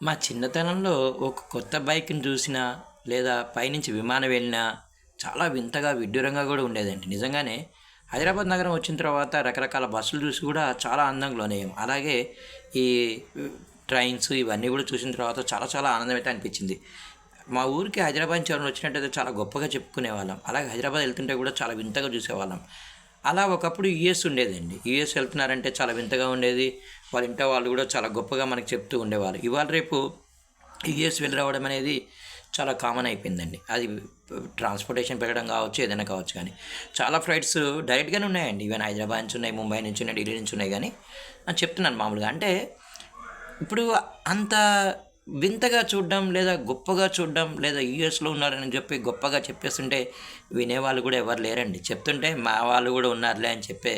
మా చిన్నతనంలో ఒక కొత్త బైక్‌ని చూసినా, లేదా పైనుంచి విమానం వెళ్ళినా, చాలా వింతగా, విడ్డూరంగా గూడా ఉండేదండి. నిజంగానే హైదరాబాద్ నగరం వచ్చిన తర్వాత రకరకాల బస్సులు చూసి కూడా చాలా ఆనందంగా లోనయ్యాం. అలాగే ఈ ట్రైన్స్ ఇవన్నీ కూడా చూసిన తర్వాత చాలా చాలా ఆనందమైతే అనిపించింది. మా ఊరికి హైదరాబాద్ నుంచి ఎవరైనా వచ్చినట్టయితే చాలా గొప్పగా చెప్పుకునేవాళ్ళం. అలాగే హైదరాబాద్ వెళ్తుంటే కూడా చాలా వింతగా చూసేవాళ్ళం. అలా ఒకప్పుడు యూఎస్ ఉండేదండి. యూఎస్ వెళ్తున్నారంటే చాలా వింతగా ఉండేది. వాళ్ళ ఇంట్లో వాళ్ళు కూడా చాలా గొప్పగా మనకు చెప్తూ ఉండేవాళ్ళు. ఇవాళ రేపు యూఎస్ వెళ్ళి రావడం అనేది చాలా కామన్ అయిపోయిందండి. అది ట్రాన్స్‌పోర్టేషన్ పెరగడం కావచ్చు, ఏదైనా కావచ్చు కానీ. చాలా ఫ్లైట్స్ డైరెక్ట్‌గానే ఉన్నాయండి. ఈవెన్ హైదరాబాద్ నుంచి ఉన్నాయి, ముంబై నుంచి ఉన్నాయి, ఢిల్లీ నుంచి ఉన్నాయి గానీ చెప్తున్నాను మామూలుగా. అంటే ఇప్పుడు అంత వింతగా చూడడం, లేదా గొప్పగా చూడడం, లేదా యూఎస్‌లో ఉన్నారని చెప్పి గొప్పగా చెప్పేస్తుంటే వినేవాళ్ళు కూడా ఎవరు లేరండి. చెప్తుంటే మా వాళ్ళు కూడా ఉన్నారులే అని చెప్పే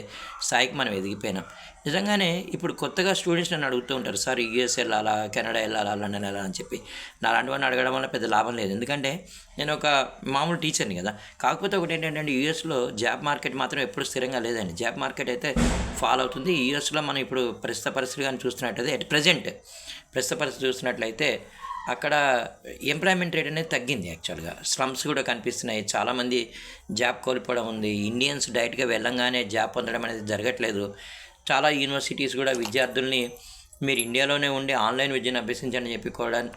స్థాయికి మనం ఎదిగిపోయినాం. నిజంగానే ఇప్పుడు కొత్తగా స్టూడెంట్స్ నన్ను అడుగుతూ ఉంటారు. సార్ యూఎస్ ఎళ్ళాలా? కెనడా ఎళ్ళాలా? లండన్ ఎళ్ళాలా? అని చెప్పి. నాలాంటివాడిని అడగడం వల్ల పెద్ద లాభం లేదు. ఎందుకంటే నేను ఒక మామూలు టీచర్‌ని కదా! కాకపోతే ఒకటేంటంటే యూఎస్‌లో జాబ్ మార్కెట్ మాత్రం ఎప్పుడు స్థిరంగా లేదండి. జాబ్ మార్కెట్ అయితే ఫాల్ అవుతుంది. యూఎస్‌లో మనం ఇప్పుడు ప్రస్తుత పరిస్థితి గాని చూస్తున్నట్టయితే ప్రస్తుత పరిస్థితి చూసినట్లయితే అక్కడ ఎంప్లాయ్మెంట్ రేట్ అనేది తగ్గింది యాక్చువల్గా. స్లమ్స్ కూడా కనిపిస్తున్నాయి. చాలామంది జాబ్ కోల్పోవడం ఉంది. ఇండియన్స్ డైరెక్ట్‌గా వెళ్ళంగానే జాబ్ పొందడం అనేది జరగట్లేదు. చాలా యూనివర్సిటీస్ కూడా విద్యార్థుల్ని మీరు ఇండియాలోనే ఉండి ఆన్లైన్ విద్యను అభ్యసించండి అని చెప్పి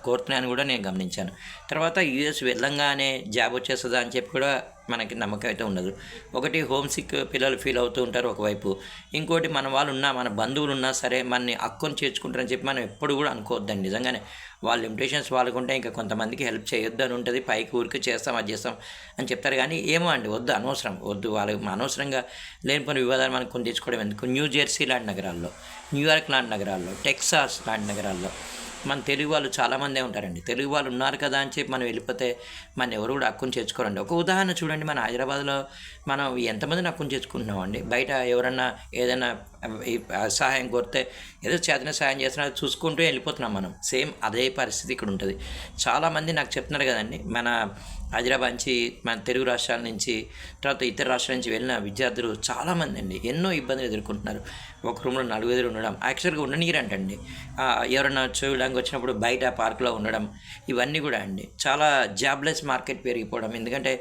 కోరుతున్నాయని కూడా నేను గమనించాను. తర్వాత యూఎస్ వెళ్ళంగానే జాబ్ వచ్చేస్తుందా అని చెప్పి కూడా మనకి నమ్మకం అయితే ఉండదు. ఒకటి హోమ్ సిక్ పిల్లలు ఫీల్ అవుతూ ఉంటారు ఒకవైపు. ఇంకోటి మన వాళ్ళు ఉన్నా, మన బంధువులు ఉన్నా సరే మనని అక్కుని చేర్చుకుంటారని చెప్పి మనం ఎప్పుడు కూడా అనుకోవద్దండి. నిజంగానే వాళ్ళ లిమిటేషన్స్ వాళ్ళకుంటే ఇంకా కొంతమందికి హెల్ప్ చేయొద్దు అని ఉంటుంది. పైకి ఊరికే చేస్తాం, అది చేస్తాం అని చెప్తారు కానీ ఏమో అండి, వద్దు, అనవసరం, వద్దు. వాళ్ళు అనవసరంగా లేనిపోయిన వివాదాలు మనకు కొని తెచ్చుకోవడం ఎందుకు. న్యూ జెర్సీ లాంటి నగరాల్లో, న్యూయార్క్ లాంటి నగరాల్లో, టెక్సాస్ లాంటి నగరాల్లో మన తెలుగు వాళ్ళు చాలామందే ఉంటారండి. తెలుగు వాళ్ళు ఉన్నారు కదా అని చెప్పి మనం వెళ్ళిపోతే మన ఎవరు కూడా హక్కును చేర్చుకోరండి. ఒక ఉదాహరణ చూడండి, మన హైదరాబాద్లో మనం ఎంతమందిని హక్కును చేర్చుకుంటున్నామండి. బయట ఎవరన్నా ఏదైనా సహాయం కోరితే ఏదో చేతనే సహాయం చేస్తున్నా చూసుకుంటూ వెళ్ళిపోతున్నాం మనం. సేమ్ అదే పరిస్థితి ఇక్కడ ఉంటుంది. చాలామంది నాకు చెప్తున్నారు కదండి, మన హైదరాబాద్ నుంచి, మన తెలుగు రాష్ట్రాల నుంచి, తర్వాత ఇతర రాష్ట్రాల నుంచి వెళ్ళిన విద్యార్థులు చాలామంది అండి ఎన్నో ఇబ్బందులు ఎదుర్కొంటున్నారు. ఒక రూమ్లో నలుగురు ఉండడం, యాక్చువల్గా ఉండనీయరంటండి. ఎవరన్నా చూడడానికి వచ్చినప్పుడు బయట పార్కులో ఉండడం, ఇవన్నీ కూడా అండి చాలా జాబ్లెస్ మార్కెట్ పెరిగిపోవడం. ఎందుకంటే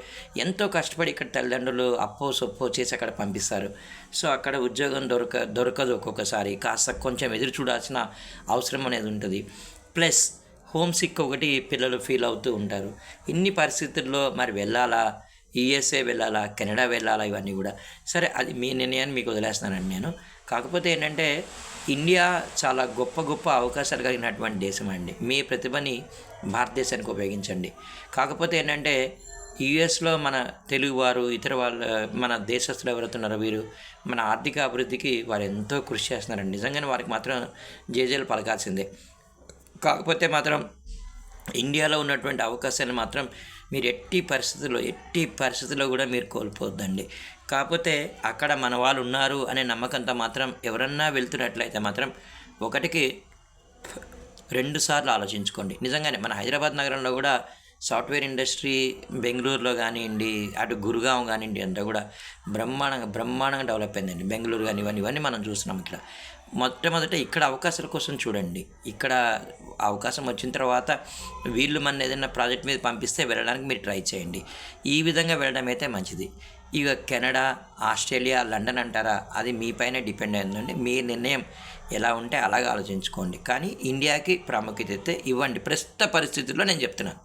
ఎంతో కష్టపడి ఇక్కడ తల్లిదండ్రులు అప్పో సొప్పో చేసి అక్కడ పంపిస్తారు. సో అక్కడ ఉద్యోగం దొరకదు. ఒక్కొక్కసారి కాస్త కొంచెం ఎదురు చూడాల్సిన అవసరం అనేది ఉంటుంది. ప్లస్ హోమ్ సిక్ ఒకటి పిల్లలు ఫీల్ అవుతూ ఉంటారు. ఇన్ని పరిస్థితుల్లో మరి వెళ్ళాలా, యూఎస్ఏ వెళ్ళాలా, కెనడా వెళ్ళాలా, ఇవన్నీ కూడా సరే, అది మీ నిర్ణయాన్ని మీకు వదిలేస్తానండి నేను. కాకపోతే ఏంటంటే ఇండియా చాలా గొప్ప గొప్ప అవకాశాలు కలిగినటువంటి దేశం అండి. మీ ప్రతిభని భారతదేశానికి ఉపయోగించండి. కాకపోతే ఏంటంటే యూఎస్లో మన తెలుగువారు, ఇతర వాళ్ళ, మన దేశస్తులు ఎవరైతున్నారో వీరు మన ఆర్థిక అభివృద్ధికి వారు ఎంతో కృషి చేస్తున్నారండి. నిజంగానే వారికి మాత్రం జేజేలు పలకాల్సిందే. కాకపోతే మాత్రం ఇండియాలో ఉన్నటువంటి అవకాశాన్ని మాత్రం మీరు ఎట్టి పరిస్థితుల్లో కూడా మీరు కోల్పోవద్దండి. కాకపోతే అక్కడ మన వాళ్ళు ఉన్నారు అనే నమ్మకంతో మాత్రం ఎవరన్నా వెళ్తున్నట్లయితే మాత్రం ఒకటికి 2 సార్లు ఆలోచించుకోండి. నిజంగానే మన హైదరాబాద్ నగరంలో కూడా సాఫ్ట్వేర్ ఇండస్ట్రీ బెంగుళూరులో కానివ్వండి, అటు గురుగావ్ కానివ్వండి, అంతా కూడా బ్రహ్మాండంగా డెవలప్ అయిందండి. బెంగుళూరు కానీ ఇవన్నీ మనం చూస్తున్నాం ఇక్కడ. మొట్టమొదట ఇక్కడ అవకాశాల కోసం చూడండి. ఇక్కడ అవకాశం వచ్చిన తర్వాత వీళ్ళు మన ఏదైనా ప్రాజెక్ట్ మీద పంపిస్తే వెళ్ళడానికి మీరు ట్రై చేయండి. ఈ విధంగా వెళ్ళడం అయితే మంచిది. ఇక కెనడా, ఆస్ట్రేలియా, లండన్ అంటారా, అది మీ పైన డిపెండ్ అయిందండి. మీ నిర్ణయం ఎలా ఉంటే అలాగ ఆలోచించుకోండి. కానీ ఇండియాకి ప్రాముఖ్యత అయితే ఇవ్వండి. ప్రస్తుత పరిస్థితుల్లో నేను చెప్తున్నాను.